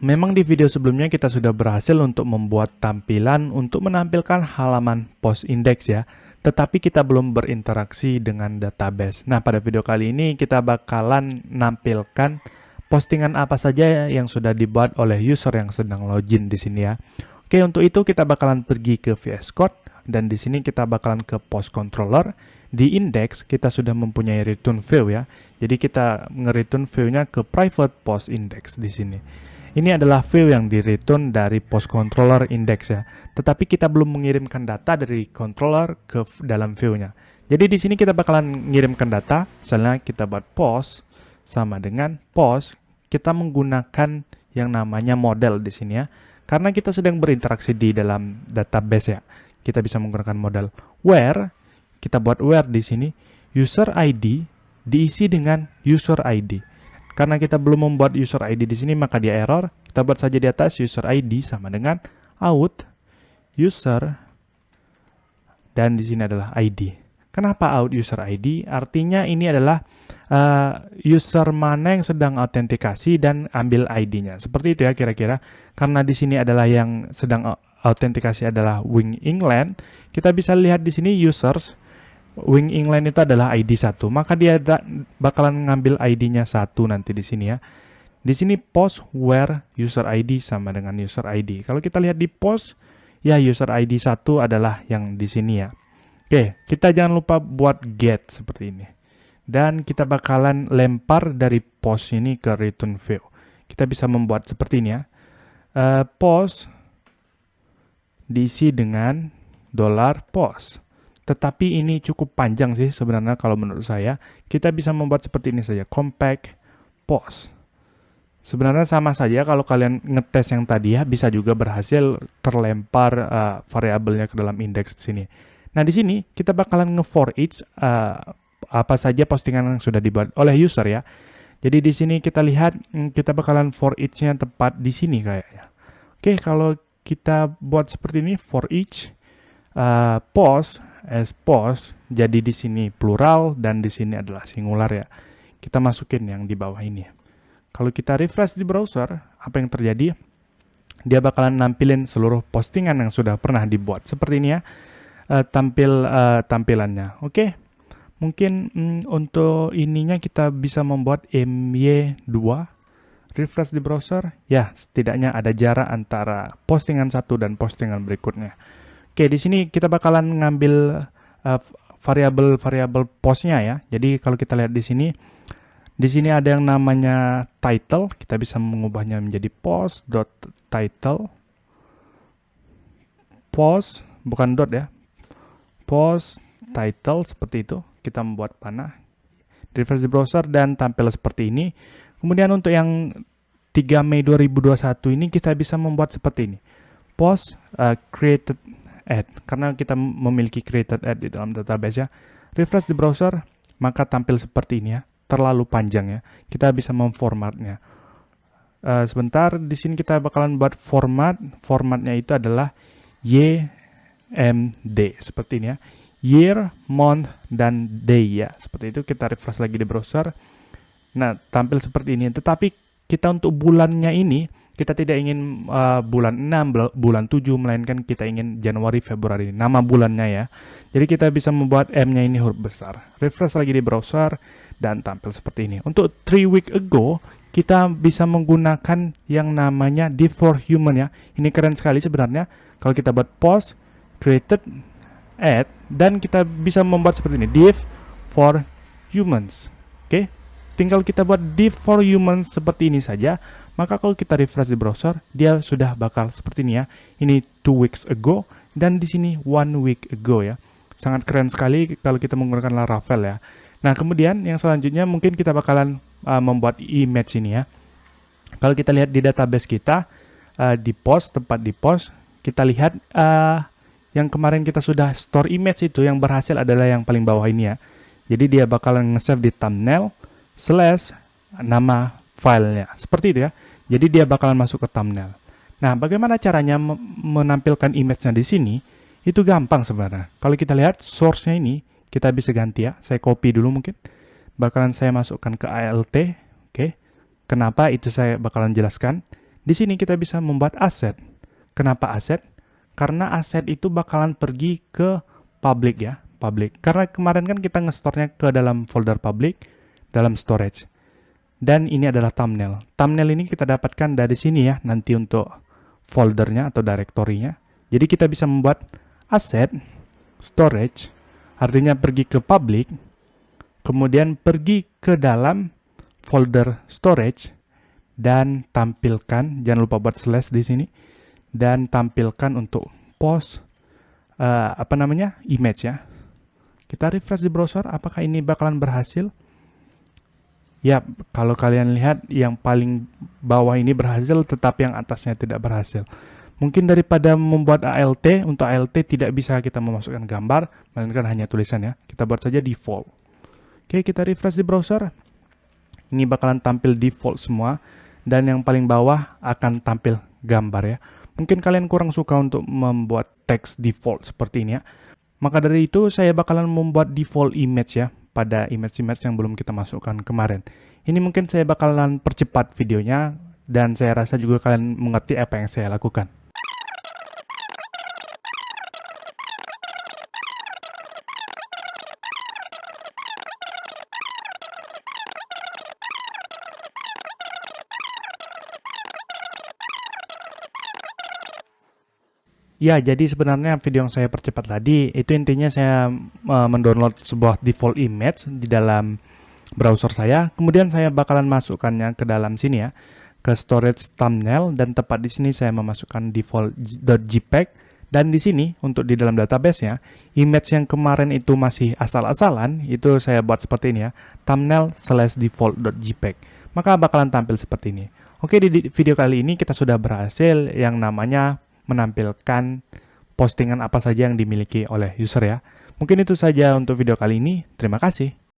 Memang di video sebelumnya kita sudah berhasil untuk membuat tampilan untuk menampilkan halaman post index ya, tetapi kita belum berinteraksi dengan database. Nah, pada video kali ini kita bakalan nampilkan postingan apa saja yang sudah dibuat oleh user yang sedang login di sini ya. Oke, untuk itu kita bakalan pergi ke VS Code dan di sini kita bakalan ke post controller. Di index kita sudah mempunyai return view ya. Jadi kita nge-return view-nya ke private post index di sini. Ini adalah view yang di-return dari post controller index ya. Tetapi kita belum mengirimkan data dari controller ke dalam view-nya. Jadi di sini kita bakalan mengirimkan data. Misalnya kita buat post sama dengan post, kita menggunakan yang namanya model di sini ya. Karena kita sedang berinteraksi di dalam database ya. Kita bisa menggunakan model where. Kita buat where di sini user ID diisi dengan user ID. Karena kita belum membuat user ID di sini, maka dia error. Kita buat saja di atas user ID sama dengan out user dan di sini adalah ID. Kenapa out user ID? Artinya ini adalah user mana yang sedang autentikasi dan ambil ID-nya. Seperti itu ya kira-kira. Karena di sini adalah yang sedang autentikasi adalah Wing England, kita bisa lihat di sini users Wing England itu adalah ID 1, maka dia bakalan ngambil ID-nya 1 nanti di sini ya. Di sini post where user ID sama dengan user ID. Kalau kita lihat di post, ya user ID 1 adalah yang di sini ya. Oke, kita jangan lupa buat get seperti ini. Dan kita bakalan lempar dari post ini ke return view. Kita bisa membuat seperti ini ya. Post diisi dengan $post. Tetapi ini cukup panjang sih sebenarnya kalau menurut saya. Kita bisa membuat seperti ini saja, compact post. Sebenarnya sama saja kalau kalian ngetes yang tadi ya, bisa juga berhasil terlempar variabelnya ke dalam indeks di sini. Nah, di sini kita bakalan nge-for each apa saja postingan yang sudah dibuat oleh user ya. Jadi di sini kita lihat kita bakalan for each-nya tepat di sini kayaknya. Oke, kalau kita buat seperti ini for each post as post, jadi di sini plural dan di sini adalah singular ya. Kita masukin yang di bawah ini. Kalau kita refresh di browser, apa yang terjadi? Dia bakalan nampilin seluruh postingan yang sudah pernah dibuat. Seperti ini ya, tampilannya. Oke, mungkin untuk ininya kita bisa membuat MY2. Refresh di browser, ya setidaknya ada jarak antara postingan satu dan postingan berikutnya. Oke, di sini kita bakalan ngambil variabel postnya ya. Jadi kalau kita lihat di sini ada yang namanya title. Kita bisa mengubahnya menjadi post.title. Post, bukan dot ya. Post title seperti itu. Kita membuat panah. Refresh di browser dan tampil seperti ini. Kemudian untuk yang 3 Mei 2021 ini kita bisa membuat seperti ini. Post created add, karena kita memiliki created add di dalam database ya. Refresh di browser, maka tampil seperti ini ya. Terlalu panjang ya. Kita bisa memformatnya. Sebentar, di sini kita bakalan buat format. Formatnya itu adalah YMD seperti ini ya. Year, month, dan day ya. Seperti itu. Kita refresh lagi di browser. Nah, tampil seperti ini. Tetapi kita untuk bulannya ini, kita tidak ingin bulan 6, bulan 7, melainkan kita ingin Januari, Februari. Nama bulannya ya. Jadi kita bisa membuat M-nya ini huruf besar. Refresh lagi di browser dan tampil seperti ini. Untuk 3 week ago, kita bisa menggunakan yang namanya div for human ya. Ini keren sekali sebenarnya. Kalau kita buat post, created, add, dan kita bisa membuat seperti ini. Div for humans. Oke. Tinggal kita buat div for humans seperti ini saja. Maka kalau kita refresh di browser, dia sudah bakal seperti ini ya. Ini 2 weeks ago dan di sini 1 week ago ya. Sangat keren sekali kalau kita menggunakan Laravel ya. Nah, kemudian yang selanjutnya mungkin kita bakalan membuat image ini ya. Kalau kita lihat di database kita di post, tempat di post, kita lihat yang kemarin kita sudah store image itu yang berhasil adalah yang paling bawah ini ya. Jadi dia bakalan nge-save di thumbnail / nama filenya. Seperti itu ya. Jadi dia bakalan masuk ke thumbnail. Nah, bagaimana caranya menampilkan image-nya di sini? Itu gampang sebenarnya. Kalau kita lihat source-nya ini, kita bisa ganti ya. Saya copy dulu mungkin. Bakalan saya masukkan ke ALT. Oke. Kenapa itu saya bakalan jelaskan. Di sini kita bisa membuat aset. Kenapa aset? Karena aset itu bakalan pergi ke public ya, public. Karena kemarin kan kita nge-store-nya ke dalam folder public, dalam storage. Dan ini adalah thumbnail. Thumbnail ini kita dapatkan dari sini ya, nanti untuk foldernya atau directory-nya. Jadi kita bisa membuat aset, storage, artinya pergi ke public, kemudian pergi ke dalam folder storage, dan tampilkan, jangan lupa buat slash di sini, dan tampilkan untuk post, image ya. Kita refresh di browser, apakah ini bakalan berhasil? Ya, kalau kalian lihat yang paling bawah ini berhasil, tetapi yang atasnya tidak berhasil. Mungkin daripada membuat ALT, untuk ALT tidak bisa kita memasukkan gambar, melainkan hanya tulisan ya. Kita buat saja default. Oke, kita refresh di browser. Ini bakalan tampil default semua, dan yang paling bawah akan tampil gambar ya. Mungkin kalian kurang suka untuk membuat teks default seperti ini ya. Maka dari itu saya bakalan membuat default image ya, pada image-image yang belum kita masukkan kemarin. Ini mungkin saya bakalan percepat videonya, dan saya rasa juga kalian mengerti apa yang saya lakukan. Ya, jadi sebenarnya video yang saya percepat tadi, itu intinya saya mendownload sebuah default image di dalam browser saya, kemudian saya bakalan masukkannya ke dalam sini ya, ke storage thumbnail, dan tepat di sini saya memasukkan default.jpg, dan di sini untuk di dalam database-nya, image yang kemarin itu masih asal-asalan, itu saya buat seperti ini ya, thumbnail/default.jpg, maka bakalan tampil seperti ini. Oke, di video kali ini kita sudah berhasil yang namanya menampilkan postingan apa saja yang dimiliki oleh user ya. Mungkin itu saja untuk video kali ini. Terima kasih.